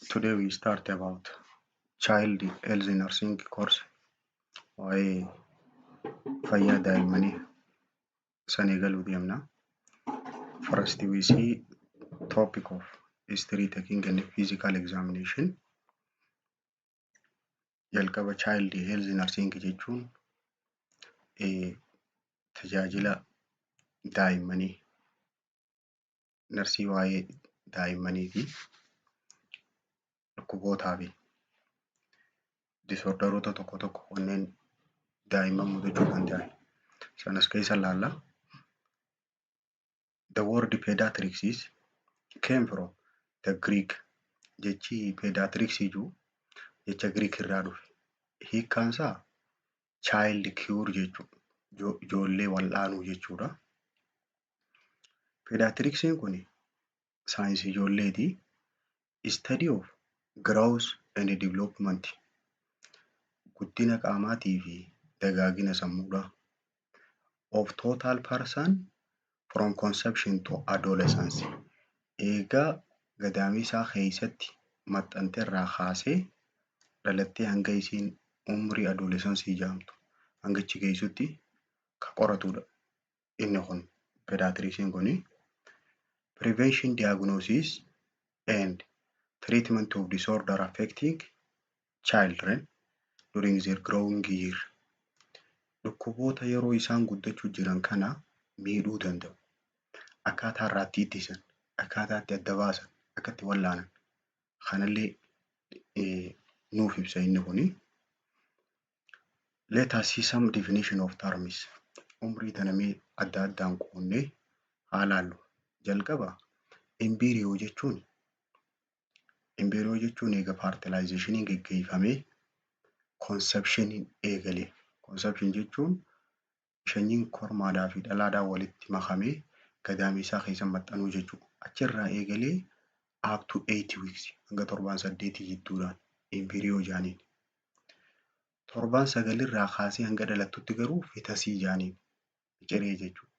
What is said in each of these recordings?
Today we start about child health nursing course waa'ee fayyaa daa'immanii san eegaluu deemna. First we see topic of history taking and physical examination. Jalqaba child health nursing jechuun tajaajila daa'immanii narsii waa'ee daa'immanii fi dhukkubootaa fi disorderoota tokko tokko kanneen daa'imman mudachuu danda'an sanas keessa ilaalla. The word pediatrics came from the Greek. Jechi pediatrics jecha Greek irraa dhufe. Hiikkaan isaa child cure jechuudha. Ijoollee wal'aanuu jechuudha. Pediatricsiin kun saayinsii ijoolleeti. Study of growth and development. Guddina qaamaatii fi dagaagina sammuudha. Of total person from conception to adolescence. Eegaa gadaamisaa keessatti maxxante irraa kaasee dhalattee hanga isiin umrii adolescensii jaamtu hanga achi geessutti kan qoratudha. Inni kun pediatrician kuni prevention, diagnosis and treatment of disorder affecting children during their growing year. Dhukkuboota yeroo isaan guddachuu jiran kana miidhuu danda'u. Akkaataa irraatti ittisan, akkaataa itti adda baasan, akka itti wallaanan kanallee nuuf ibsa inni kuni. Let us see some definition of terms. Umrii tanamee adda addaan qoonnee haa laallu. Jalqaba embryo jechuun eega fertilizationiin geggeeffamee conceptioniin eegalee. Conception jechuun sanyiin kormaadhaa fi dhalaadhaan walitti makamee gadaamisaa keessa maxxanuu jechuudha. Achirraa eegalee up to 8 weeks hanga 7 jidduudhaan embryo jaaniin. 7 irraa kaasee hanga dhalattutti garuu fetasii jaaniin ciree jechuudha.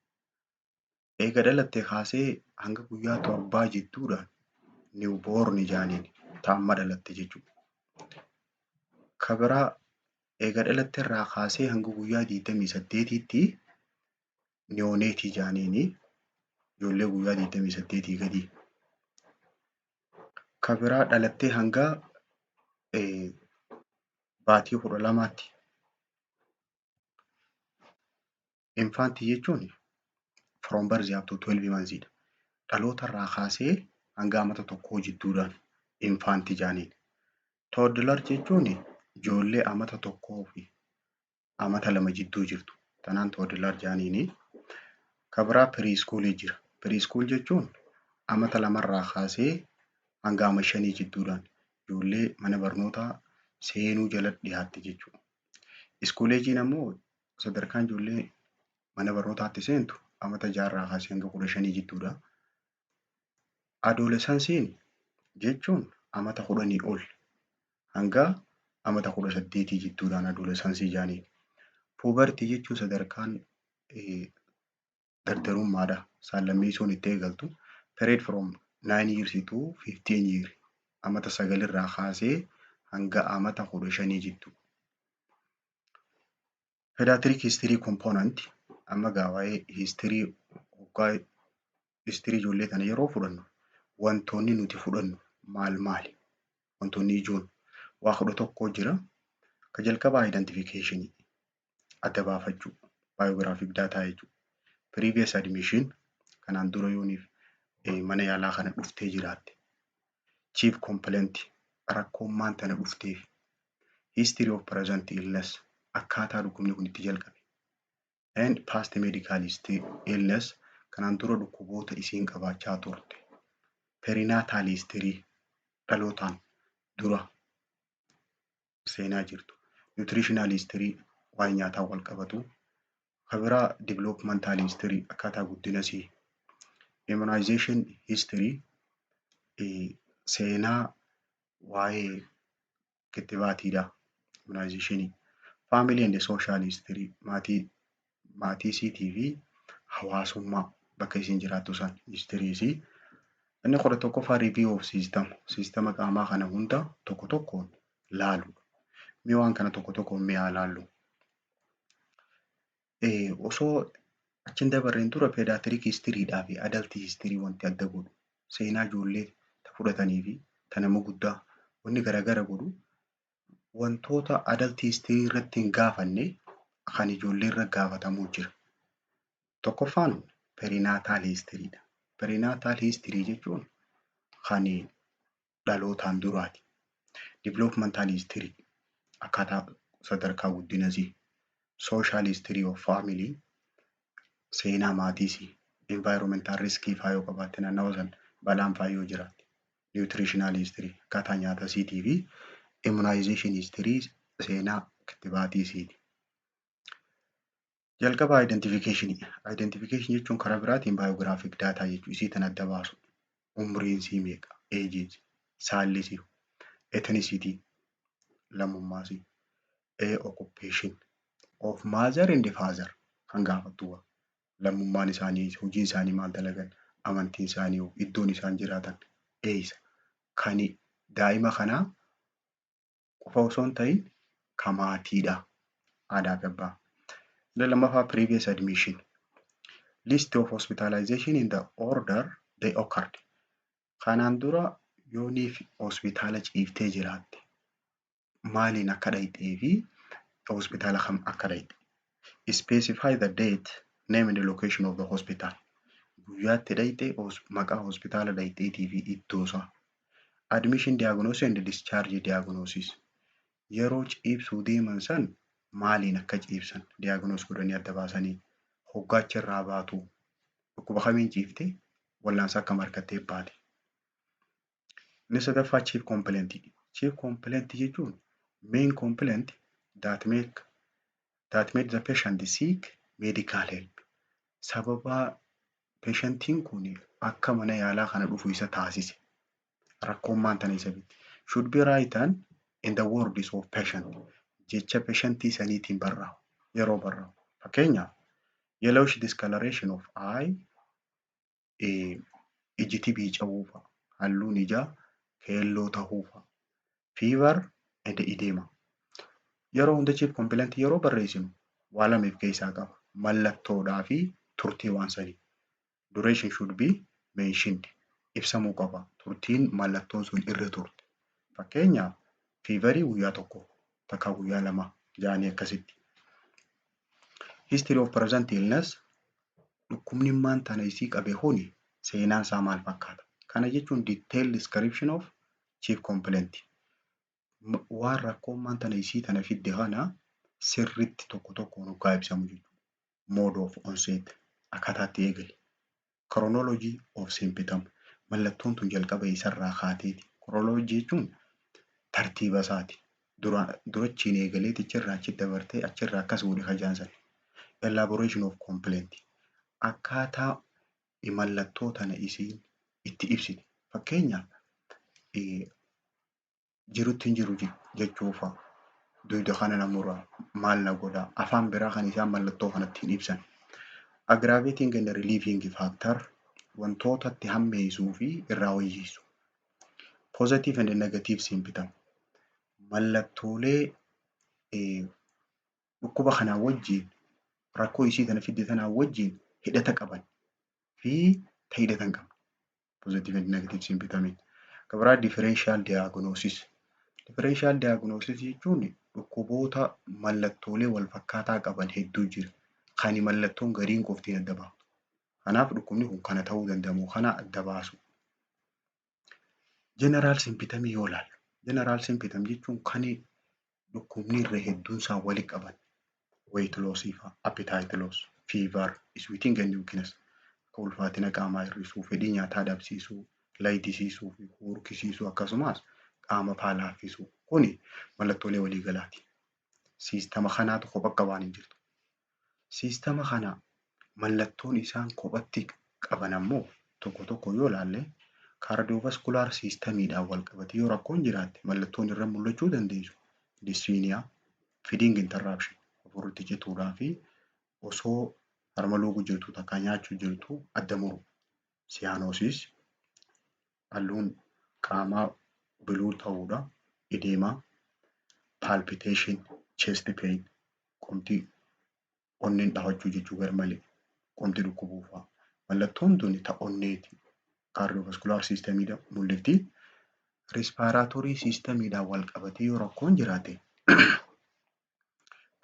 Eega dhalattee kaasee hanga guyyaa 7 jidduudhaan newborn jaaniin taamma dhalatte jechuudha. Kabiraa eega dhalatte irraa kaasee hanga guyyaa 28tti neonaate jaaniini ijoollee guyyaa 28 gadi. Kabiraa dhalattee hanga baatii 12tti. Infant jechuun from birth up to 12 months dha. Dhaloota irraa kaasee hanga amata tokkoo jidduudhaan infant jaaniin. Toddler jechuun ijoollee amata tokkoo fi amata 2 jidduu jirtu. Tanaan toddler jaaniini. Kabiraa preschool jira. Preschool jechuun amata 2 irraa kaasee hanga amata 5 jidduudhaan ijoollee mana barnootaa seenuu jala dhiyaatte jechuudha. Iskooleejiin ammoo sadarkaan ijoollee mana barnootaatti seentu amata 6 irraa kaasee hanga 15 jidduudha. Adolescensiin jechuun amata 10 ol hanga amata 18 jidduudhaan adolescensii jaaniin. Puberty jechuun sadarkaan dardarummaadha. Saallammeessuun itti eegaltu. Period from 9 years to 15 years. Amata 9 irraa kaasee hanga amata 15 jidduu. Pediatric history component amma waa'ee history ijoollee tana yeroo fudhannu wantoonni nuti fudhannu maali? Wantoonni ijoon waa 11 jira. Ka jalqabaa identification adda baafachuu biographic data jechuudha. Previous admission kanaan dura yooniif mana yaalaa kana dhuftee jiraatte. Chief complaint rakkoon maan tana dhufteef. History of present illness akkaataa dhukkubni kun itti jalqabe. And past medical illness kanaan dura dhukkuboota isiin qabaachaa turte. Perinatal history dhalootaan dura seenaa jirtu. Nutritional history waa'ee nyaataa wal qabatu. Kabiraa developmental history akkaataa guddina isii. Immunization history seenaa waa'ee kittibaatiidha. Immunization. Family and social history maatii isiitii fi hawaasummaa bakka isiin jiraattu san history isii. Inni 11ffaa review of system. Siistama qaamaa kana hunda tokko tokkoon laalu. Mee waan kana tokko tokkoon mee haa laallu. Osoo achiin dabarreen dura pediatric historyidhaa fi adult history wanti adda godhu. Seenaa ijoollee fudhatanii fi nama guddaa wanni garaagara godhu. Wantoota adult history irratti hin gaafanne kan ijoollee irra gaafatamuu jira. Tokkoffaan perinatal historyidha. Perinatal history jechuun kan dhalootaan duraati. Developmental history akkaataa sadarkaa guddinasii. Social history of family seenaa maatiisii. Environmental risk faa yoo qabaatte naannawa sana balaan faa yoo jiraatte. Nutritional history akkaataa nyaatasiitii fi immunization history seenaa kittibaatiisiiti. Jalqaba identification. Identification jechuun karaa biraatiin biographic data jechuu isii tan adda baasu. Umriin sii meeqa? Ages, saallisii, ethnicity, lammummaasii, occupation of mother and father kan gaafattu. Lammummaan isaanii, hojiin isaanii maal dalagan, amantiin isaanii, iddoon isaan jiraatan eessa? Kan daa'ima kanaa qofa osoo hin ta'in kan maatiidha. Aadaa fi abbaa. Lammaffaa previous admission. List of hospitalization in the order they occurred. Kanaan dura yooniif hospitaala ciiftee jiraatte maaliin akka dhayxee fi hospitaala kam akka dhayxe. Specify the date, name and the location of the hospital. Guyyaatti dhayxee maqaa hospitaala dhayxeetii fi iddoosaa. Admission diagnosis and discharge diagnosis. Yeroo ciibsuu deeman san maaliin akka ciibsan diagnosis godhanii adda baasanii hoggaacha irraa baatu dhukkuba kamiin ciiftee wallaansa akkam argattee baate. Inni sadaffaa chief complaint. Chief complaint jechuun main complaint that make the patient seek medical help. Sababa patientiin kun akka mana yaalaa kana dhufu isa taasise. Rakkoon maantana isa bitti. Should be written in the words of patient. Jecha patientii saniitiin barraa'u. Yeroo barraa'u. Fakkeenyaaf yellowish discoloration of eye, ijiti biica'uufa, halluun ijaa keelloo ta'uufa, fever and edema. Yeroo hunda chief complaint yeroo barreessinu waa lameef keessaa qaba. Mallattoodhaa fi turtii waan sanii. Duration should be mentioned. Ibsamuu qaba. Turtiin mallattoon sun irra turte. Fakkeenyaaf feverii guyyaa tokko takka guyyaa lama jaanii akkasitti. History of present illness. Dhukkubni maantana isii qabe huni seenaan isaa maal fakkaata? Kana jechuun detailed description of chief complaint. Waan rakkoon maantana isii tana fidde kana sirriitti tokko tokkoon hoggaa ibsamu jechuudha. Mode of onset akkaataatti eegale. Chronology of symptom. Mallattoon tun jalqaba isarraa kaateeti. Chronology jechuun tartiiba isaati. Durachiin eegaleeti achirraa achi dabartee achirraa akkas godhe kajaansan. Elaboration of complaint. Akkaataa mallattoo tana isiin itti ibsite. Fakkeenyaaf jirutti hin jiru jechuufa. Duyda kana namuraa maal na godhaa afaan biraa kan isaan mallattoo kanatti hin ibsan. Aggravating and relieving factor wantoota itti hammeessuu fi irraa wayyeessu. Positive and negative symptom. Mallattoolee dhukkuba kanaa wajjin rakkoo isii tana fidde tanaa wajjin hidhata qaban fi hidhata hin qabne. Positive and negative symptom. Gabaraa differential diagnosis. Differential diagnosis jechuun dhukkuboota mallattoolee wal fakkaataa qaban hedduu jira. Kan mallattoon gariin qoftiin adda baaftu. Kanaaf dhukkubni kun kana ta'uu danda'u kana adda baasu. General symptom yoo ilaallu. General symptom jechuun kan dhukkubni irra hedduun isaa walitti qaban. Weight loss, appetite loss, fever, sweating and weakness. Akka ulfaatina qaamaa hir'isuu, fedhii nyaataa dhabsiisuu, laayidisiisuu fi hurkisiisuu akkasumas qaama paalaaffisuu. Kuni mallattoolee waliigalaati. Siistama kanaatu kophaa qabaan hin jirtu. Siistama kana mallattoon isaan kophatti qaban ammoo tokko tokko yoo ilaalle cardiovascular systemiidhaan wal qabate yoo rakkoon jiraatte mallattoon irra mul'achuu dandeessu. Dyspnea, feeding interruption, hafuurri cituudhaa fi osoo harma luuguu jirtu takka nyaachuu jirtu adda muru. Cyanosis, halluun qaamaa biluu ta'uudha. Edeemaa, palpitation, chest pain, qomti onneen dhahachuu jechuu garmalee, qomti dhukkubuu fa'a. Mallattoon tuni ta onneeti. Cardiovascular systemiidha mul'ifti. Respiratory systemiidhaan wal qabatee yoo rakkoon jiraate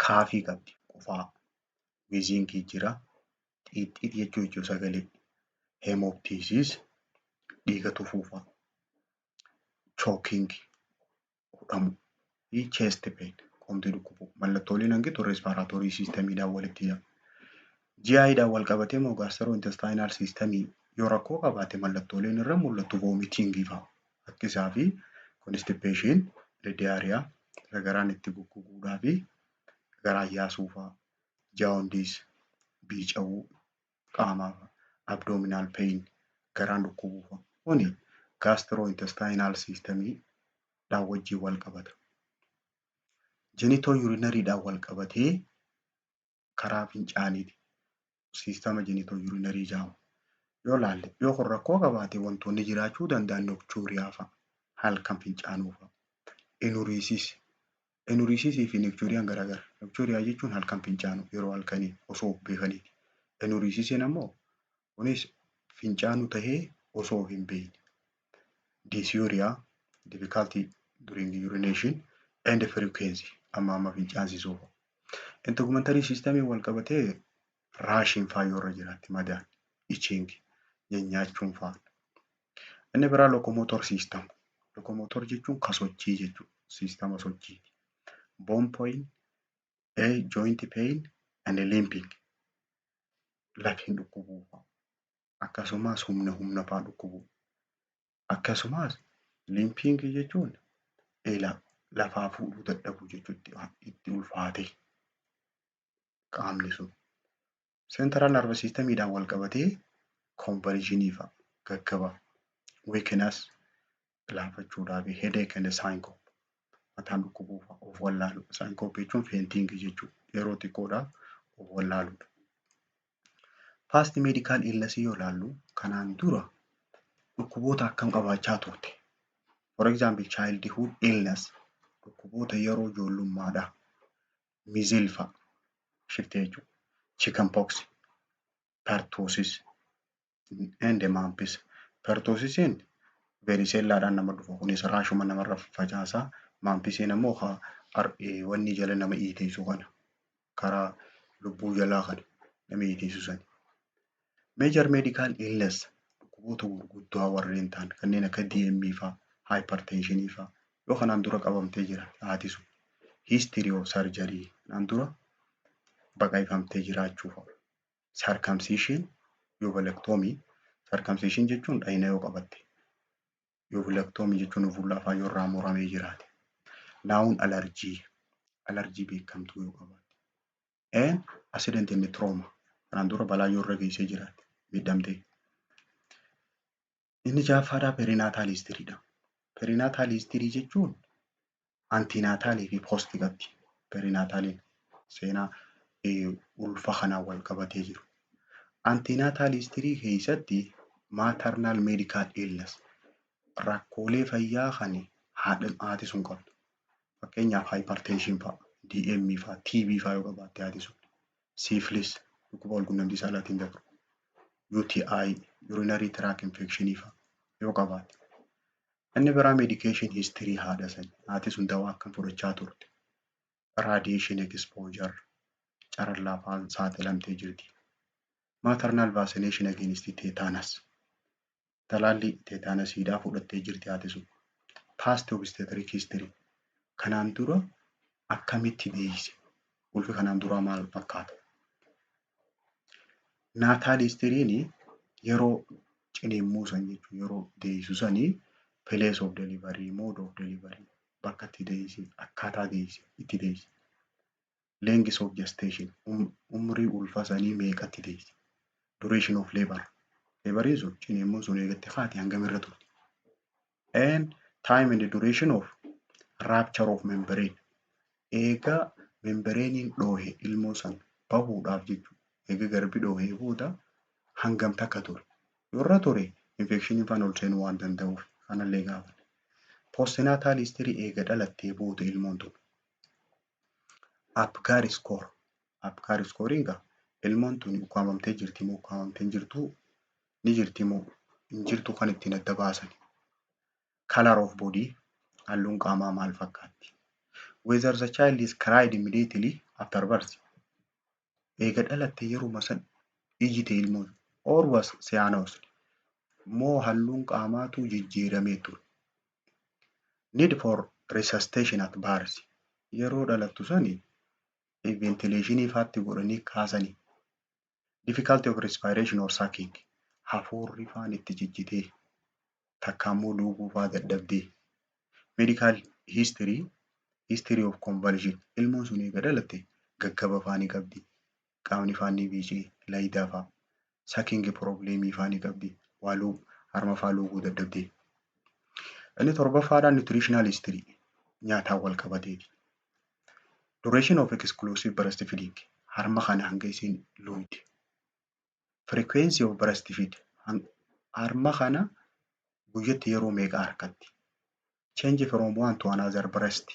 kaafii qabdi qufaa. Wheezingii jira. Xiixxiit jechuu sagalee. Hemoptysis dhiiga tufuu fa'a. Choking hudhamuu fi chest pain qomti dhukkubuu. Mallattooleen hangitu respiratory systemiidhaan walitti hidhama. GI'dhaan wal qabatee immoo gastrointestinal systemii yoo rakkoo qabaate mallattooleen irra mul'atu vomitingii fa'a. Rakkisaa fi constipation, diarrhea, garaan itti gugguudhaa fi garaan yaasuu fa'a. Jaundice, biica'uu qaamaa fa'a. Abdominal pain, garaan dhukkubuu fa'a. Kuni gastrointestinal systemiidhaan wajjin wal qabata. Genitourinary wal qabatee karaa fincaaniiti. Siistama genitourinary jedhamu. Yoo laalle yoo kun rakkoo qabaate wantoonni jiraachuu danda'an nocturia fa'a. Halkan fincaanuu fa'a. Enuresis fi nocturiaan garagara. Nocturia jechuun halkan fincaanuu yeroo halkanii osoo beekaniiti. Enuresisiin ammoo kunis fincaanuu tahee osoo hin beekne. Dysuria, difficulty during urination and frequency amma fincaansisuu fa'a. Integumentary systemii wal qabatee raashiin fa'a yoo irra jiraatti madaan, itching, nyaachuun fa'a. Inni biraa locomotor system. Locomotor jechuun kasochii jechuudha. Siistama sochiiti. Bone pain, joint pain and limping. Lafeen dhukkubuu fa'a. Akkasumas humna fa'a dhukkubuu. Akkasumas limping jechuun lafaa fuudhuu dadhabuu jechuudha. Itti ulfaate qaamni sun. Central nervous systemiidhaan wal qabatee convulsionii fa'a. Gaggabaa. Weakness laafachuudhaa fi headache and syncope. Mataan dhukkubuu fa'a. Of wallaaluu. Syncope jechuun fainting jechuudha. Yeroo xiqqoodhaaf of wallaaluudha. Past medical illness yoo ilaallu kanaan dura dhukkuboota akkam qabaachaa turte. For example, childhood illness dhukkuboota yeroo ijoollummaadhaa. Measles fa'a. Shiftee jechuudha. Chickenpox, pertussis and mumps. Pertussisiin varicella-dhaan nama dhufa. Kunis raashuma namarra facaasaa. Mumpsiin ammoo wanni jala nama iiteessu kana. Karaa lubbuu jalaa kana nama iiteessu sani. Major medical illness dhukkuboota gurguddaa warreen ta'an kanneen akka DM fa'a, hypertension fa'a yoo kanaan dura qabamtee jira haati sun. History of surgery kanaan dura baqaqfamtee jiraachuu fa'a. Circumcision, oophorectomy. Circumcision jechuun dhahina yoo qabatte. Oophorectomy jechuun fuula afaan yoo irraa muramee jiraate. Naawun allergy. Allergy beekamtuu yoo qabaatte. And accident and trauma. Kanaan dura balaa yoo irra geessee jiraate. Miidhamtee. Inni ja'affaadhaa perinatal history'dha. Perinatal history jechuun antinataalii fi post qabdi. Perinataliin seenaa ulfa kanaan wal qabatee jiru. Antinatal history keessatti maternal medical illness rakkoolee fayyaa kan haati sun qabdu. Fakkeenyaaf hypertension fa'a, DM fa'a, TB fa'a yoo qabaatte haati sun. Syphilis dhukkuba walqunnamtii saalaatiin darbu. UTI, urinary tract infection fa'a yoo qabaatte. Inni biraa medication history haadha sani. Haati sun dawaa akkam fudhachaa turte. Radiation exposure carallaa fa'aan saaxilamtee jirti. Maternal vaccination against tetanus. Talaallii tetanasiidhaa fudhattee jirti haati sun. Past obstetric history. Kanaan dura akkamitti deeyse? Ulfi kanaan duraa maal fakkaata? Natal history'n yeroo ciniinsuu san jechuun yeroo deeysu sanii place of delivery, mode of delivery, bakka itti deeyse, akkaataa deeyse, itti deeyse. Length of gestation, umrii ulfa sanii meeqatti deeyse? Duration of labor. Laboriin sun ciniinsuun sun eegatti haati hangam irra turte? And time and duration of rupture of membrane. Eega membrane'n dhoohe ilmoo san bahuudhaaf jechuudha. Eega garbi dhoohee booda hangam takka ture? Yoo irra ture infekshinii faan ol seenuu waan danda'uuf kanallee gaafata. Postnatal history eega dhalattee booda ilmoon tun. Apgar score. Apgar scoring ilmoon tun ukkaamamtee jirti moo ukkaamamtee hin jirtu ni jirti moo hin jirtu kan ittiin adda baasan. Color of body halluun qaamaa maal fakkaatti. Whether the child is cried immediately after birth. Eega dhalattee yeruma san ijjite ilmoon or was cyanosed. Moo halluun qaamaatu jijjiiramee ture. Need for resuscitation at birth. Yeroo dhalattu sani ventilationii faatti godhanii kaasanii. Difficulty of respiration or sucking. Hafuurri faan itti jijjitee takkaammoo luuguu faa dadhabdee. Medical history. History of convulsion. Ilmoon sun eega dhalatte gaggaba faanii qabdi. Qaamni faanii biicee layidaa faa. Sucking problemii faanii qabdi. Waaluu harma faa luuguu dadhabdee. Inni torbaffaadhaan nutritional history. Nyaataan wal qabateeti. Duration of exclusive breastfeeding. Harma kana hanga isiin luugde. Frequency of breastfeed. Harma kana guyyatti yeroo meeqa harkatti. Change from one to another breast.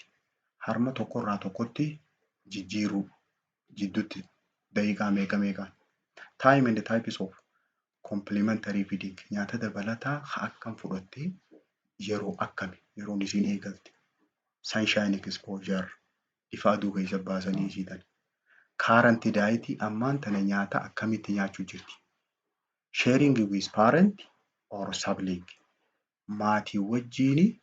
Harma tokkorraa tokkotti jijjiiruu jidduutti daqiiqaa meeqa. Time and types of complementary feeding. Nyaata dabalataa akkam fudhattee yeroo akkami yeroon isiin eegalte. Sunshine exposure. Ifa aduu keessa baasanii isiitan. Current diet ammaan tana nyaata akkamitti nyaachuu jirti. Sharing with parent or sibling. Maatii wajjiin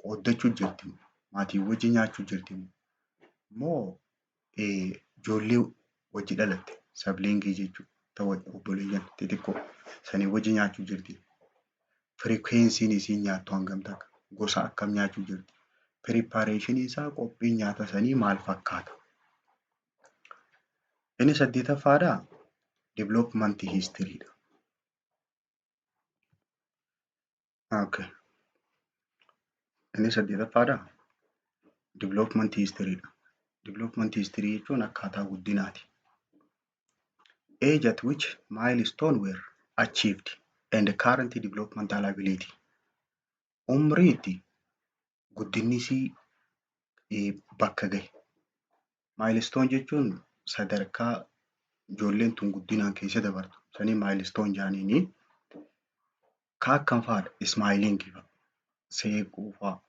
qooddachuu jirti. Maatii wajjin nyaachuu jirti. Moo ijoollee wajji dhalatte siblingii jechuudha. Ta'u obboleeyyan xixiqqoo sanii wajji nyaachuu jirti. Frequency'n isiin nyaattu hangam takka. Gosa akkam nyaachuu jirti. Preparation isaa qophiin nyaata sanii maal fakkaata. Inni 8ffaadhaa development history dha. Okay. Inni 8ffaadhaa development history dha. Development history jechuun akkaataa guddinaati. Age at which milestone were achieved and current developmental ability. Umrii itti guddinni isii bakka gahe. Milestone jechuun sadarkaa ijoolleen tun guddinaan keessa dabartu. Sanii milestone jaaniini. Ka akkam fa'aadha. Smiling fa'a. Seequu fa'a.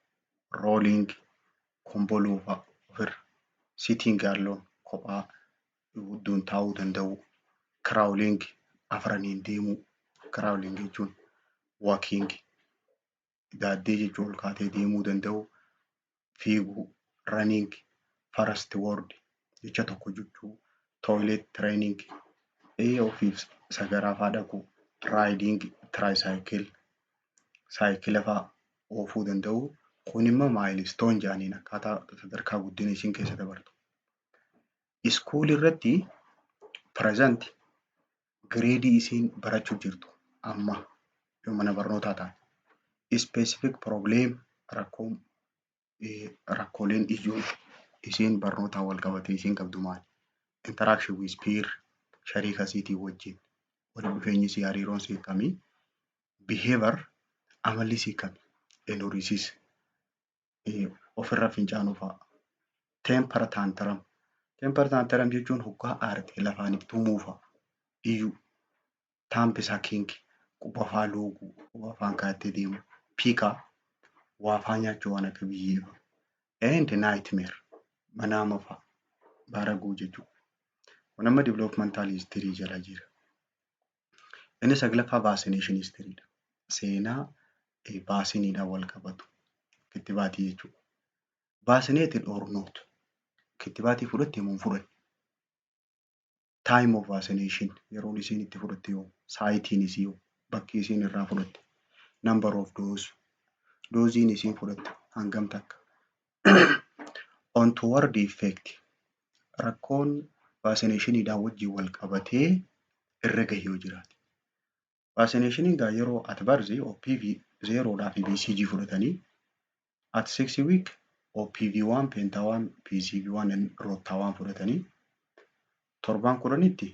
Rolling. Komboluu fa'a ofirra. Sitting alone kophaa gudduun taa'uu danda'u. Crawling afraniin deemuu. Crawling jechuun walking. Daaddee jechuun ol kaatee deemuu danda'u. Fiiguu. Running. Fast word jecha tokko jechuu. Toilet training. Ofiif sagaraa fa'aa dhaquu. Riding tricycle. Saayikila fa'aa oofuu danda'u. Kun immoo milestone jaaniin akkaataa sadarkaa guddina isiin keessa dabartu. School irratti present grade isiin barachuu jirtu amma yoo mana barnootaa taate. Specific problem rakkooleen ijoon isiin barnootaa wal qabatee isiin qabdu maali? Interaction with peer shariika isiitii wajjin walitti dhufeenyi isii hariiroon isii akkamii? Behavior amalli isii akkamii? Enuurisis ofirra fincaanuu fa'a. Temper tantrum. Temper tantrum jechuun hoggaa aarte lafaaniif tumuu fa'a. Iyyuu. Thumb sucking. Quba afaan luuguu. Quba afaan kaa'attee deemu. Piikaa. Waa afaan nyaachuu waan akka biyyee fa'a. And nightmare. Manaama fa'a. Baraguu jechuudha. Kun amma developmental history jala jira. Inni 9ffaa vaccination history dha. Seenaa vaasiniidhaan wal qabatu. Kittibaatii jechuudha. Vaccinated or not. Kittibaatii fudhatte moo hin fudhanne? Time of vaccination. Yeroon isiin itti fudhatte yoo. Saayitiin isii yoo. Bakki isiin irraa fudhatte. Number of dose. Dooziin isiin fudhatte hangam takka. Untoward effect. Rakkoon vaccinationiidhaan wajjin wal qabatee irra gahe yoo jiraate. Vaccinationiin gaa yeroo at birth OPV 0 fi BCG fudhatanii at 6 week OPV1, Penta1, PCV1 Rota1 fudhatanii torbaan 10tti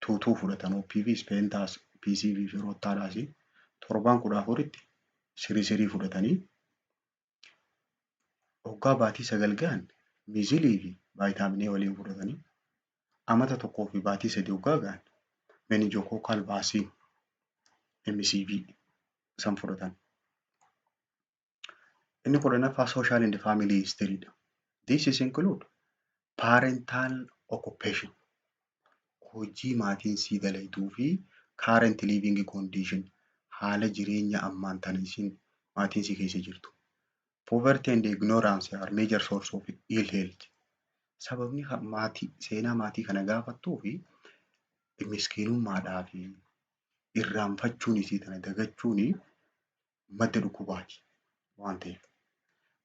2 fudhatan OPVs, Pentas, PCV fi rottaadhaas torbaan 14tti sirii fudhatanii waggaa baatii 9 gahan miizilii fi vaayitaaminii waliin fudhatanii amata tokkoo fi baatii 3 waggaa gahan meningococcal vaccine MCV san fudhatan. Inni 10ffaa social and family history dha. This is include parental occupation. Hojii maatiin sii dalaytuu fi current living condition haala jireenya ammaan tana isiin maatiin sii keessa jirtu. Poverty and ignorance are major source of ill health. Sababni seenaa maatii kana gaafattuu fi miskiinummaadhaa fi irraanfachuun isii tana dagachuun madda dhukkubaati waan ta'eef.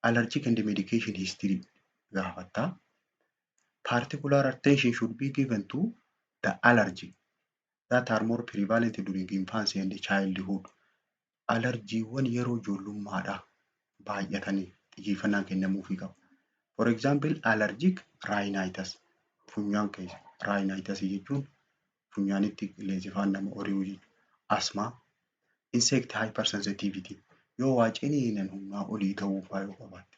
Allergic and medication history gaafattaa. Particular attention should be given to the allergy that are more prevalent during infancy and childhood. Allergiiwwan yeroo ijoollummaadhaa baay'atanii xiyyeeffannaan kennamuufii qabu. For example, allergic rhinitis. Funyaan keessa rhinitis jechuun funyaanitti qilleensifaan nama horiiwuu jechuudha. Asthma, insect hypersensitivity. Yoo waa ciniinan humnaa olii ta'uu yoo qabaatte.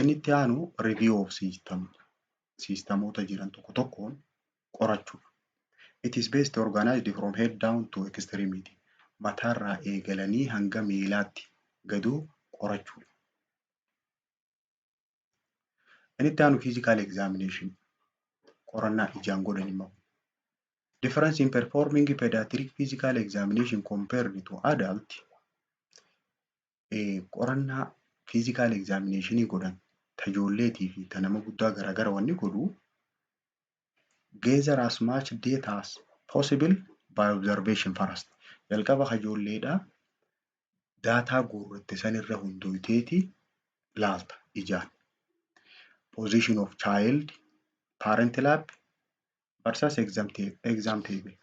Inni itti aanu review of system. Siistamoota jiran tokko tokkoon qorachuudha. It is best organized from head down to extremity. Mataarraa eegalanii hanga miilaatti gaduu qorachuudha. Inni itti aanu physical examination. Qorannaa ijaan godhan immoo. Difference in performing pediatric physical examination compared to adult. Qorannaa physical examination godhan tajoolleetii fi ta nama guddaa garaagara wanni godhu gather as much data as possible by observation first. Jalqaba ijoolleedhaa daataa guurratte sanirra hundoofteeti laalta ijaan. Position of child, parent lab versus exam table.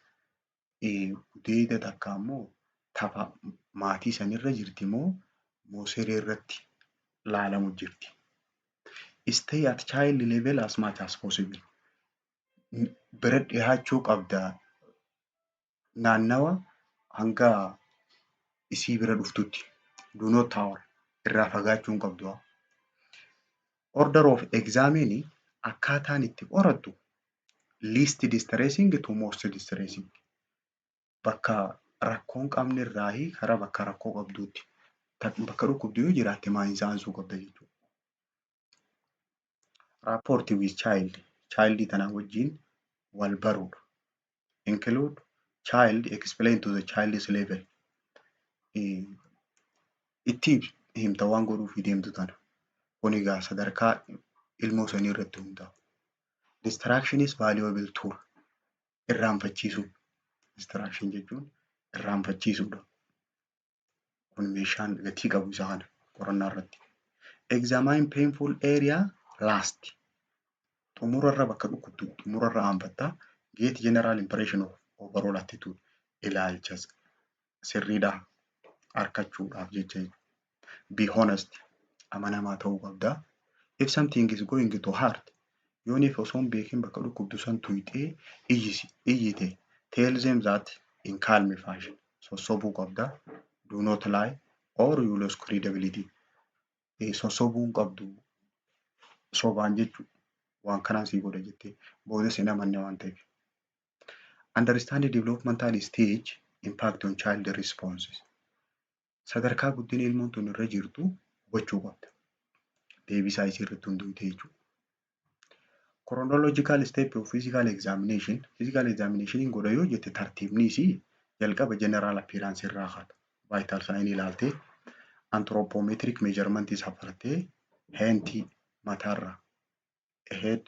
Gudeeda takka ammoo tafa maatii sanirra jirti moo siree irratti laalamu jirti. Stay at child level as much as possible. Bira dhiyaachuu qabda naannawa hanga isii bira dhuftutti. Do not tower. Irraa fagaachuun qabdu. Order of examining akkaataan itti qorattu least distressing to most distressing. Bakka rakkoon qabne irraahi karaa bakka rakkoo qabduutti. Bakka dhukkubdu yoo jiraatte maatiin saansuu qabda jechuudha. Rapport with child. Child tanaa wajjin wal baruudha. Include child explain to the child's level. Itti himta waan godhuuf deemtu tana. Kun egaa sadarkaa ilmoo sanii irratti hundaa'u. Distraction is valuable tool. Irraanfachiisuu. Distraction jechuun irraanfachiisuudha. Kun meeshaan gatii qabu isa kana qorannaa irratti. Examine painful area last. Xumurarra bakka dhukkubdu xumurarra aanfattaa. Get general impression of overall attitude. Ilaalcha sirriidhaa harkachuudhaaf jecha. Be honest. Amanamaa ta'uu qabda. If something is going to hurt, yoon if osoo hin beekin bakka dhukkubdu san tuyxee iyyite. Tell them that in calm fashion. Sossobuu qabda. Do not lie or you lose credibility. Sossobuun qabdu sobaan jechuudha. Waan kanaan sii godha jettee booda sin amanne waan ta'eef. Understand the developmental stage impact on child responses. Sadarkaa guddina ilmoon tun irra jirtu hubachuu qabda. Deebisaa isii irratti hundoofte jechuudha. Chronological step of physical examination. Physical examination godha yoo jette tartiibni isii jalqaba general appearance irraa kaata. Vital sign ilaaltee anthropometric measurement isa fudhattee heentii mataarraa head,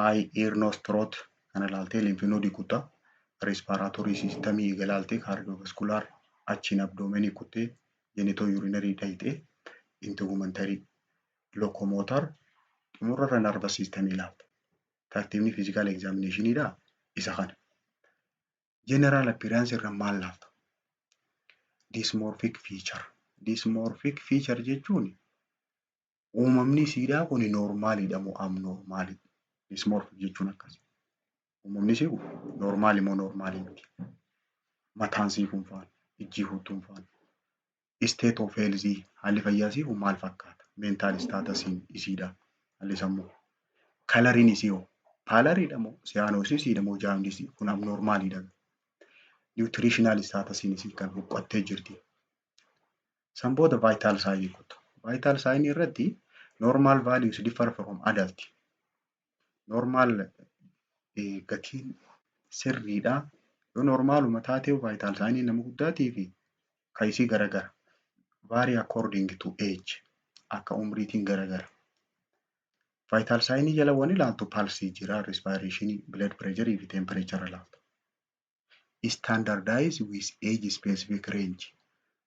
eye, ear, nose, throat kana ilaaltee lymph node kutaa respiratory system ilaaltee cardiovascular achiin abdomen kuttee genitourinary dhayxee integumentary locomotor xumurarra nervous system ilaalta. Tartiibni physical examinationidha isa kana. General appearance irra maal laalta? Dysmorphic feature. Dysmorphic feature jechuun uumamni isiidhaa kun normaalidha moo abnormaalidha? Dysmorphic jechuun akkas. Uumamni isii kun normaali moo normaalii miti? mataan siifuun faana, ijji huutuun faana. State of health haalli fayyaa siifuu maal fakkaata? Mental status isiidha. Haalli sammuu. Kalariin isii hoo? Paalariidha moo siyaanoosisidha moo jaandisii? Kun abnormaaliidha. Nutritional status isii kan huqqattee jirti. San booda vital sign kuttu. Vital sign irratti normal values differ from adult. Normal gatiin sirriidha. Yoo normaaluma taatee vital sign nama guddaatii fi kan isii garagara. Vary according to age. Akka umriitiin garagara. Vital sign jala waan ilaaltu pulse jira, respiration, blood pressure fi temperature ilaaltu. Standardize with age specific range.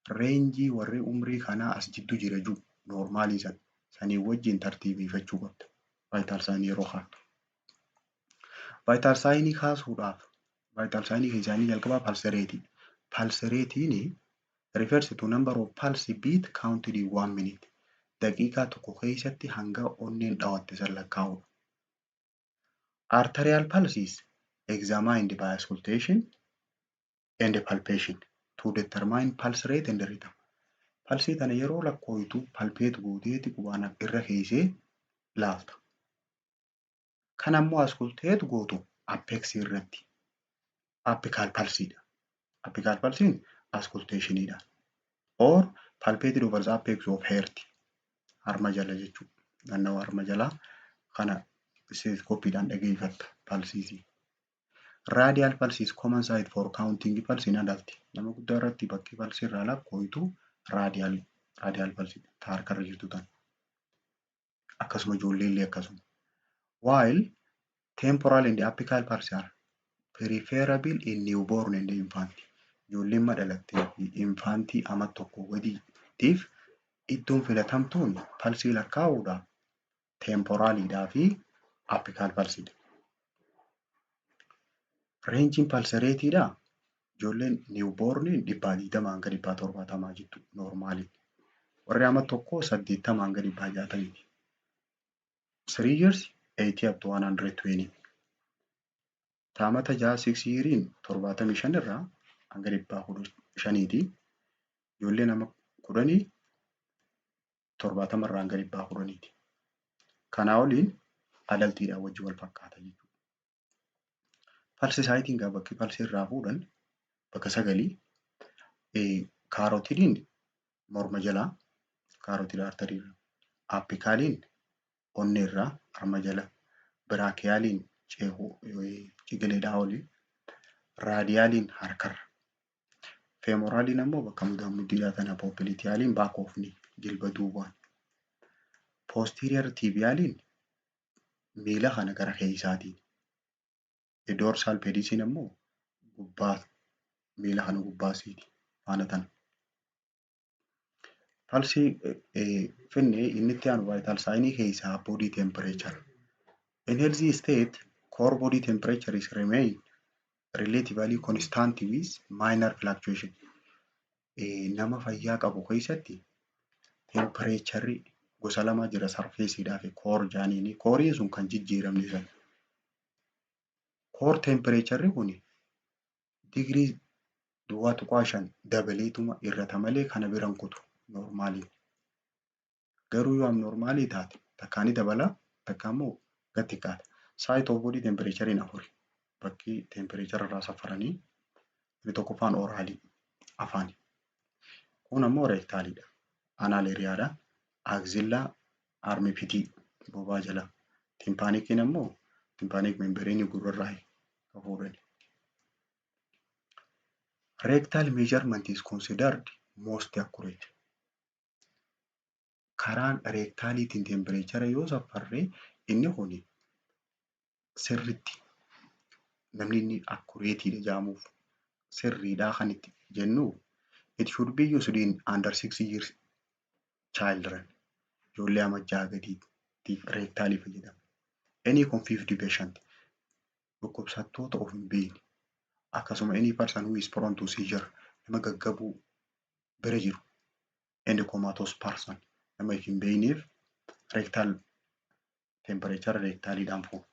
Reenjii warri umrii kanaa as jiddu jira jiru normaalii sanii wajjin tartiibeffachuu qabda. Vital sign yeroo kaatu. Vital sign kaasuudhaaf vital sign isaanii jalqabaa pulse rate. Pulse rate refers to number of pulse beat counted in 1 minute. Daqiiqaa tokko keessatti hanga onneen dhawatte san lakkaa'udha. Arterial pulses examined by auscultation and palpation to determine pulse rate and rhythm. Pulsii tana yeroo lakkooytu palpeet gooteeti qubaan irra keessee laalta. Kan ammoo ausculteet gootu apex irratti. Apical pulseedha. Apical pulsein auscultationidha. Or palpated over the apex of heart. Harma jala jechuudha. Naannawaa harma jalaa kana stethoscopeedhaan dhageeffatta pulsii. Radial pulse is common site for counting pulse in adult. Nama guddaa irratti bakki pulse irraa lakkooytu radial pulse harkarra jirtu tan. Akkasuma ijoollee illee akkasuma. While temporal and apical pulse are preferable in newborn and infant. Ijoolleen madhalattee fi infantii ama tokko gadiitiif iddoon filatamtuun pulsii lakkaa'uudhaaf temporaalidhaa fi apical pulseedha. Reenjiin pulse rateedha. Ijoolleen newborniin 120 hanga 170 jettu normaalii. Warri ama tokko 80 hanga 160. 3 years 80 up to 120. Taamata 6 yeariin 75 irraa hanga 115ti. Ijoolleen ama 10 70 irraa hanga 110ti. Kanaa oliin adaltiidhaan wajjin wal fakkaata jechuudha. Pulse saayitiin gaa bakki pulse irraa fuudhan bakka 9 kaarotidiin morma jalaa kaarotida arteriirra. Apikaaliin onnee irraa harma jala. Biraakiyaaliin cigileedhaa olii. Raadiyaaliin harkarra. Feemoraaliin ammoo bakka muddiidhaa tana poopilitiyaaliin baakoofni jilba duubaan. Posterior tibiyaaliin miila kana gara keessaatiin. Dorsal pedisiin ammoo gubbaa miila kana gubbaasiiti faana tana. Pulsii finne inni itti aanu vital sign keessaa body temperature. In healthy state, core body temperature is remain relatively constant with minor fluctuation. Nama fayyaa qabu keessatti temperature gosa lama jira sarfeesiidhaa fi core jaaniini. Corein sun kan jijjiiramne sana. Core temperature kun digirii duwwaa tuqaa 5 dabaleetuma irrata malee kana biran kutu normaalii. Garuu yoo abnormaalii taate takka ni dabala takka immoo gad xiqqaata. Site of body temperature in 4. Bakki temperature irraa safaranii inni tokkoffaan oraalii afaani. Kun ammoo reektaaliidha. Anal eriyaadha. Axilla armipitii bobaa jala. Timpaanikiin ammoo timpaanik memberiinii gurrarraa fuudhani. Rectal measurement is considered most accurate. Karaan reektaaliitiin temperature yoo safarre inni kun sirriitti namni inni akkureetiidha jedhamuuf sirriidhaa kan itti jennu it should be used in under 6 years children. Ijoollee ama 6 gadiitiif reektaalii fayyadama. Any confused patient dhukkubsattoota of hin beekne akkasuma any person who is prone to seizure nama gaggabuu bira jiru and comatose person nama hin beekneef rectal temperature rectaaliidhaan fuudhu.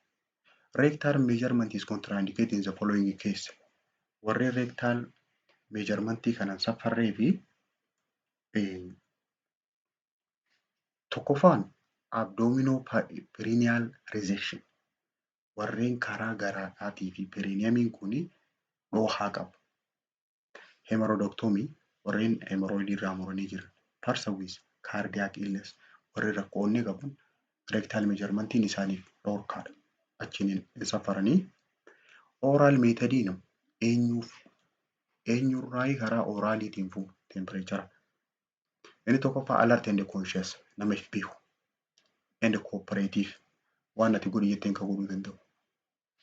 Rectal measurement is contraindicated in the following case. Warri rectal meejarmentii kanan safarree fi tokkoffaan abdominal perineal resection warreen karaa garaadhaatii fi perineemiin kun dhoohaa qabu. Hemorrhoidectomy warreen hemorrhoidii irraa muranii jiran. Parsawis cardiac illness warreen rakkoo onnee qaban rectal measurementiiin isaaniif dhorkaadha. Achiin hin safaranii. Oral methodiin eenyurraa karaa oraaliitiin fuudhu temperature. Inni tokkoffaa alert and conscious nama if beeku and cooperative waan ati godhi jetteen kan godhuu danda'u.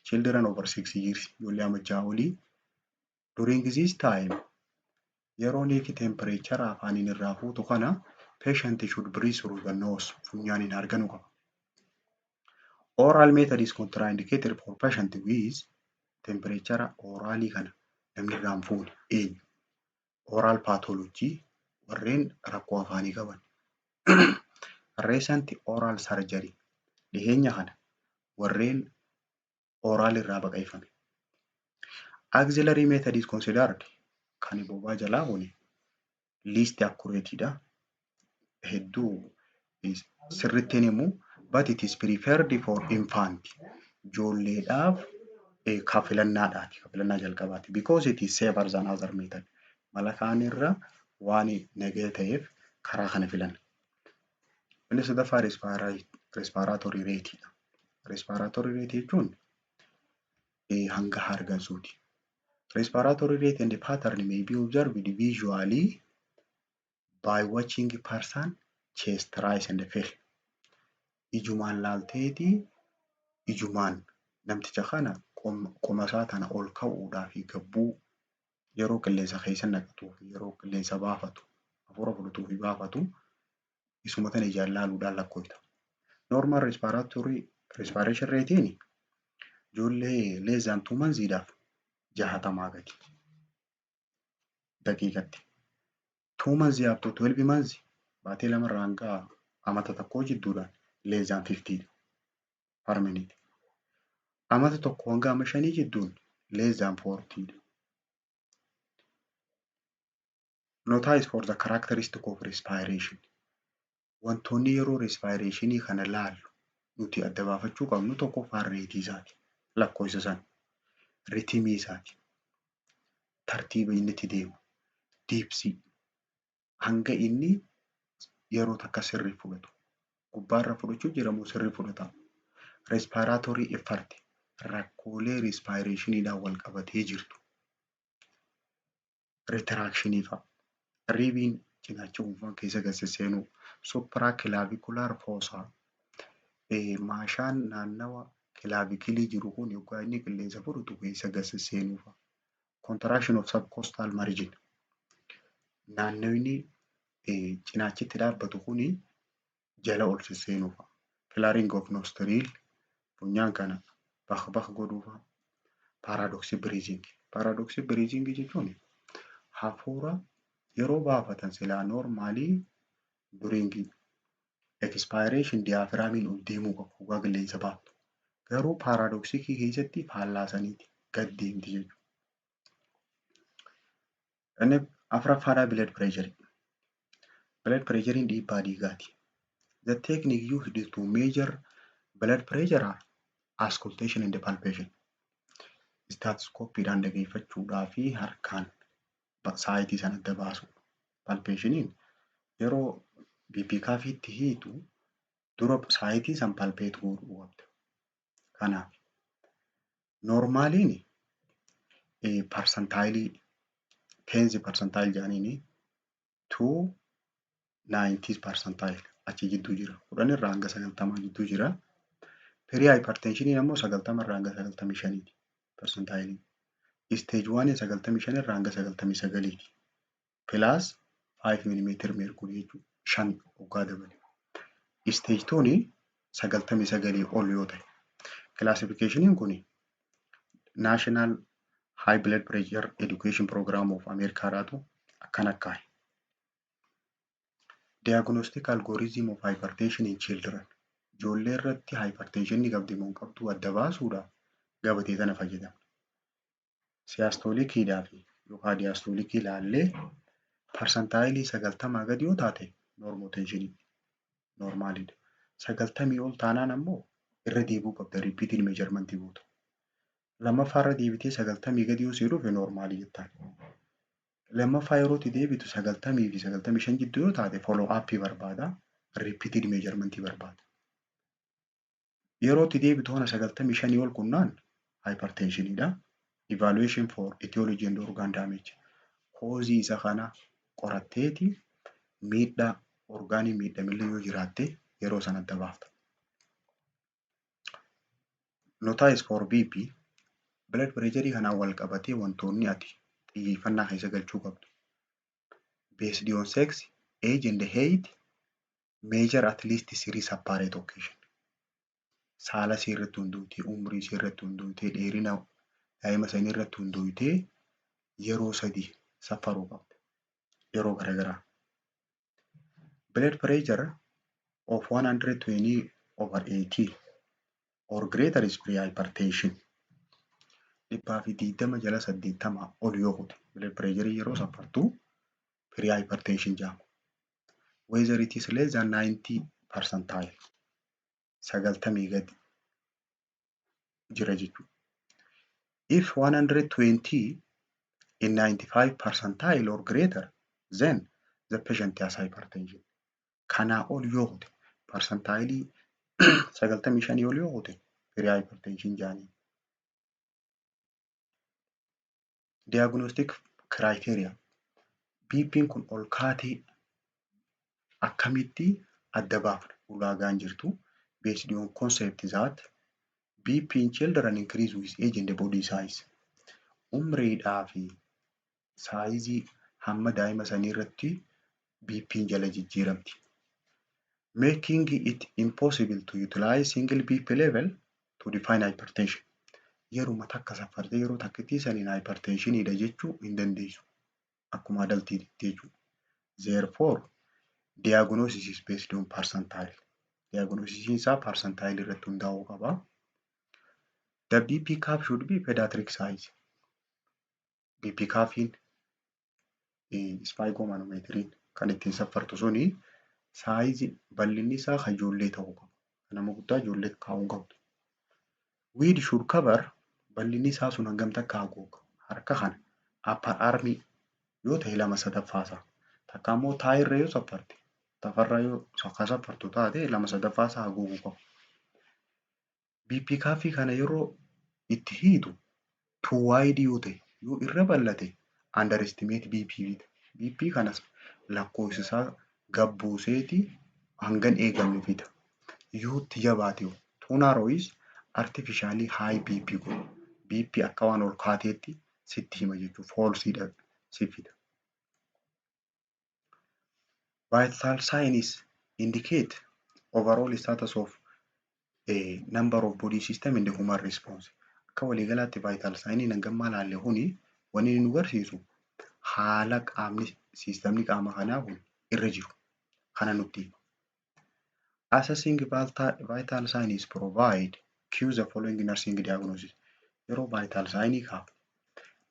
Children over 6 years ijoollee amajjaa olii during this time yeroo neefi temperature afaaniin irraa fuutu kana patient should breathe through the nose funyaaniin harganuu qaba. Oral method is contraindicated for patient with temperature oraalii kana namni irraa hin fuune eenyu? Oral pathology warreen rakkoo afaanii qaban. Recent oral surgery dhiheenya kana warreen oral irraa baqaqfame. Auxiliary method is considered kan bobaa jalaa kuni least accurate dha. Hedduu sirriitti hin himu but it is preferred for infant. Ijoolleedhaaf kafilannaadhaati. Kafilannaa jalqabaati. Because it is safer than other method. Mala kaan irra waan nagaa ta'eef karaa kana filan. Inni sadaffaa respiratory rate dha. Respiratory rate jechuun hanga hargansuuti. Respiratory rate and the pattern may be observed visually by watching person chest rise and fall. Ijumaan laalteeti ijumaan namticha kana qomasaa tana ol ka'uudhaa fi gabbuu yeroo qilleensa keessa naqatuu fi yeroo qilleensa baafatu hafuura fudhatuu fi baafatu isuma tana ijaan laaluudhaan lakkoofta. Normal respiration rate'n ijoollee less than 2 months'idhaaf 60 gadi daqiiqatti. 2 months up to 12 months baatee lamarraa hanga amata tokkoo jidduudhaan less than 50 per minute. Amata tokko hanga amma 5 jidduun less than 40. Notice for the characteristic of respiration. Wantoonni yeroo respirationii kana laallu nuti adda baafachuu qabnu tokkoffaan reetii isaati. Lakkoofsa san. Ritimii isaati. Tartiiba inni itti deemu. Diipsii. Hanga inni yeroo takka sirrii fudhatu. Gubbaarra fudhachuu jedhamu sirrii fudhata. Respiratory effort. Rakkoolee respirationiidhaan wal qabatee jirtu. Retractionii fa'a. Riibiin cinaacha uumama keessa gad seenuu. Supraclavicular fossa. Maashaan naannawa clavicle jiru kun yookaan inni qilleensa fudhatu keessa gad seenuu fa'a. Contraction of subcostal margin. Naannawni cinaachitti dhaabbatu kuni jala ol seenuu fa'a. Flaring of nostril. Funyaan kana bakka godhuu fa'a. Paradoxic breathing. Paradoxic breathing jechuun hafuura yeroo baafatan silaa normaalii during expiration diaphragmiin ol deemuu qabu hoggaa qilleensa baaftu. Garuu paradoxikii keessatti faallaasaniiti gad deemti jechuudha. Inni afuraffaadhaa blood pressure. Blood pressure'n dhiibbaa dhiigaati. The technique used to measure blood pressure are auscultation and palpation. Stethoscopeidhaan dhageeffachuudhaa fi harkaan saayitii sana adda baasu. Palpationiin yeroo BP kaafiitti hiitu dura saayitii san palpeet godhuu qabda. Kanaaf normaaliin percentile 10% jedhaniini to 90% achi jidduu jira. 10 irraa hanga 90 jidduu jira. Pre-hypertensioniin ammoo 90 irraa hanga 95 percentile. Stage 1 95 irraa hanga 99 plus 5 mm mercury jechuudha. 5 hoggaa dabale. Stage 2 99 ol yoo ta'e. Classificationin kun National High Blood Pressure Education Program of America raatu akkana kaa'e. Diagnostic algorithm of hypertension in children. Ijoollee irratti hypertension ni qabdi moo qabdu adda baasuudhaaf gabatee sana fayyadamna. Siyaastolikiidhaa fi yookaan diyaastoolikii ilaallee parsantaayilii 90 gadi yoo taate noormootenshinii noormaalidha. 90 ol taanaan ammoo irra deebi'uu qabda riipiitiin meejarmentii goota. Lammaffaa irra deebitee 90 gadi yoo sii dhufe noormaalii jettaan. Lammaffaa yeroo itti deebitu 90 fi 95 jidduu yoo taate follow aappii barbaada. Riipiitiin meejarmentii barbaada. Yeroo itti deebitu kana 95 ol kunnaan hypertensioniidha. Evaluation for etiology and organ damage. Koozii isa kana qoratteeti miidhaa orgaanii miidhamillee yoo jiraatte yeroo sana adda baafta. Notice for BP blood pressure kanaan wal qabatee wantoonni ati xiyyeeffannaa keessa galchuu qabdu. Based on sex, age and height, measure at least 3 separate occasion. Saala isii irratti hundootee, umrii isii irratti hundootee, dheerina daa'ima sanii irratti hundootee yeroo 3 safaruu qabda. Yeroo garaagaraa. Blood pressure of 120/80 or greater is pre-hypertension. 120 jala 80 ol yoo ta'e blood pressure yeroo safartu pre-hypertension jedhama. Whether it is less than 90 percentile 90 gadi jira jechuudha. If 120 in 95 percentile or greater, then the patient has hypertension. Kanaa ol yoo ta'e percentile 95 ol yoo ta'e pre-hypertension jedhanii. Diagnostic criteria. BP'n kun ol kaatee akkamitti adda baafna ulaagaan jirtu based on concept that BP in children increase with age and the body size. Umriidhaa fi saayizii hamma daa'ima sanii irratti BP'n jala jijjiiramti. Making it impossible to utilize single BP level to define hypertension. Yeruma takka safartee yeroo takkittii saniin hypertensioniidha jechuu hin dandeessu. Akkuma adaltiitti jechuudha. Therefore, diagnosis is based on percentile. Diagnosisiin isaa percentile irratti hundaa'uu qaba. The BP cuff should be pediatric size. BP cuffiin spigometriin kan ittiin safartu suni saayizii bal'inni isaa kan ijoollee ta'uu qaba. Nama guddaa ijoollee kaa'uu hin qabdu. Width should cover bal'inni isaa sun hangam takka haguuga. Harka kana upper arm yoo ta'e 2/3 takka immoo taayirra yoo saffarte tafarra yoo safartu taate 2/3 haguuguu qabu. BP cuffii kana yeroo itti hiitu too wide yoo ta'e yoo irra bal'ate underestimate BP. BP kanas lakkoofsa isaa gabbuuseeti hangan eegamne fida. Yoo itti jabaate too narrow is artificially high BP kun BP akka waan ol kaateetti sitti hima jechuudha. Falsiidha si fida. Vital signs indicate overall status of a number of body system in the human response. Akka waliigalaatti vital sign hangammaa laalle kuni wanni nu agarsiisu haala qaamni siistamni qaama kanaa kun irra jiru kana nutti hima. Assessing vital signs provide cues the following nursing diagnosis. Yeroo vital sign kaafu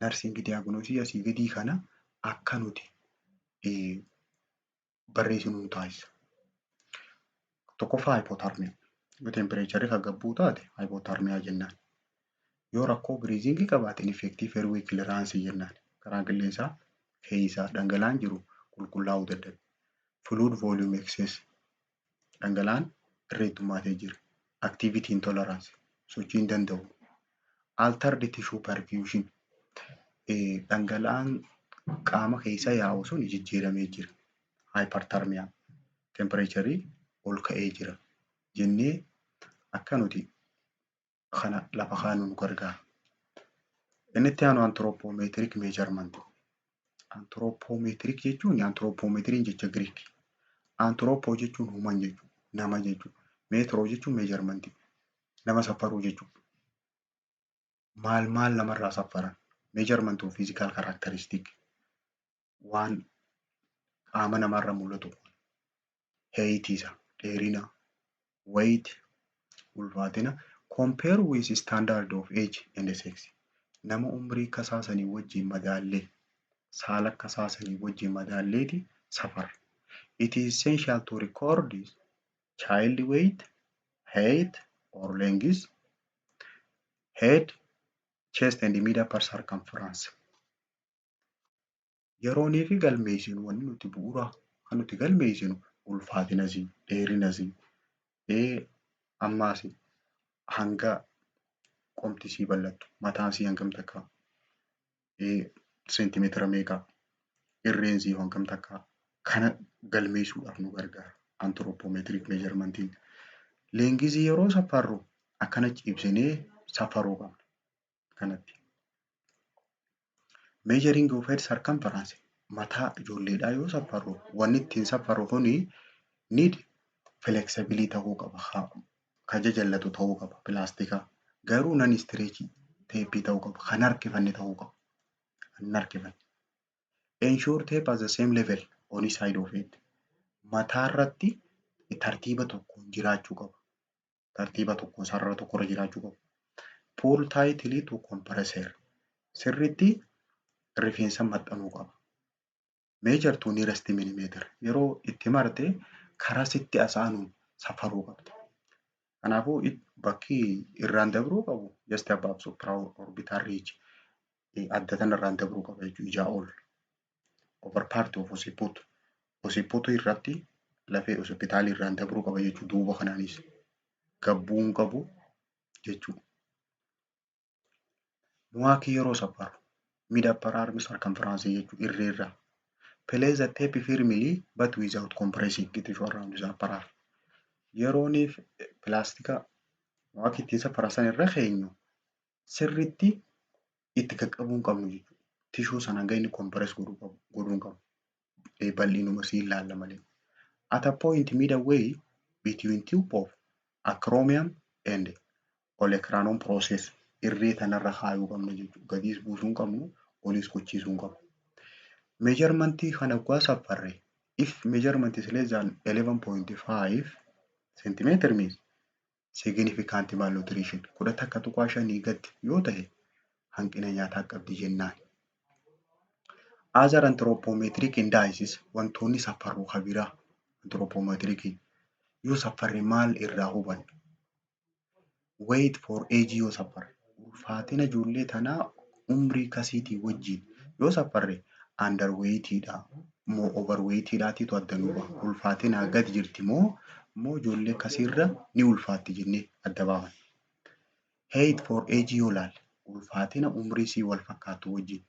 nursing diagnosis asii gadii kana akka nuti barreessinu nu taasisa. Tokkoffaa hypothermia. Yoo temperature kan gabbuu taate hypothermia jennaan. Yoo rakkoo breathing qabaate ineffective airway clearance jennaan. Karaan qilleensaa keessa dhangala'aan jiru qulqullaa'uu dadhabe. Fluid volume excess. Dhangala'aan irreetummaatee jira. Activity intolerance. Sochii hin danda'u. Altered tissue perfusion. Dhangala'aan qaama keessa yaa'u sun jijjiiramee jira. Hyperthermia. Temperature ol ka'ee jira. Jennee akka nuti kana lafa kaanu nu gargaara. Inni itti aanu anthropometric measurement. Anthropometric jechuun anthropometriin jecha Greek. Anthropo jechuun human jechuudha. Nama jechuudha. Metro jechuun measurement. Nama safaruu jechuudha. Maal namarraa safaran? Measurement of physical characteristic. Waan qaama namarraa mul'atu. Height isa, dheerina, weight, ulfaatina. Compare with standard of age and sex. Nama umrii kasaasanii wajjin madaallee saala akka saasanii wajjin madaalleeti safarra. It is essential to record child weight, height or length, head, chest and mid upper circumference. Yeroonii fi galmeessinu wanni nuti bu'uura kan nuti galmeessinu ulfaatinasii, dheerinasii, ammaas hanga qomtisii bal'attu, mataasii hangam takka, seentimeetira meeqa, irreensii hangam takka kana galmeessuudhaaf nu gargaara. Anthropometric measurementiin. Leengizii yeroo safarru akkana cibsinee safaruu qabna. Kanatti. Measuring of head circumference mataa ijoolleedhaa yoo safarru wanni ittiin safarru kuni need flexibility ta'uu qaba. Kan jajallatu ta'uu qaba. Pilaastika. Garuu nan istireechii teeppii ta'uu qaba. Kan harkifanne ta'uu qaba. Kan harkifanne. Ensure tape at the same level on each side of it. Mataa irratti tartiiba tokkoon jiraachuu qaba. Tartiiba tokkoon sarara tokkorra jiraachuu qaba. Pull tightly to compress hair. Sirriitti rifeensa maxxanuu qaba. Measure to nearest millimeter. Yeroo itti marte karaa sitti asaanuun safaruu qabda. Kanaafuu bakki irraan dabruu qabu just above supraorbital ridge. Adda tan irraan dabruu qaba jechuudha ijaa ol. Over part of occiput. Occiput irratti lafee occipitaalii irraan dabruu qaba jechuudha duuba kanaanis. Gabbuun qabu jechuudha. Muwaakii yeroo safaru mid upper arm circumference jechuudha irreerraa. Place the tape firmly but without compressing it around the upper arm. Yerooniif pilaastika muwaakii ittiin safaran san irra keenyu sirriitti itti qaqqabuu qabnu jechuudha. Tishuu sana hanga inni compress godhuu qabu. Bal'inuma siin ilaalla malee. At a point midway between tube of acromion and olecranon process irree tanarra kaayuu qabna jechuudha. Gadiis buusuu hin qabnu, oliis gochiisuu hin qabnu. Measurementii kana waggaa safarre if measurement is less than 11.5 centimeter means significant malnutrition. 10.5 gadi yoo ta'e hanqina nyaataa qabdi jennaan. Other anthropometric indices wantoonni safarruu kabiraa anthropometric yoo safarre maal irraa hubanna? Weight for age yoo safarre ulfaatina ijoollee tanaa umrii kasiitii wajjin yoo safarre underweightidha moo overweightidhaatitu adda nu ba'a. Ulfaatina gadi jirti moo ijoollee kasiirra ni ulfaatti jennee adda baafanna. Height for age yoo laalle ulfaatina umrii sii wal fakkaatu wajjin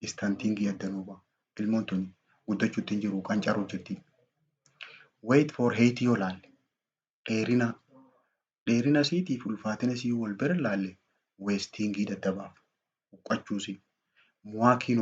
istaantingii adda nu ba'a. Ilmoon tuni guddachuutti hin jiru qancaruu jirti. Weight for height yoo laalle dheerina siitiif ulfaatina sii wal bira laalle weestingii daddabaaf huqqachuusi. Muwaakiin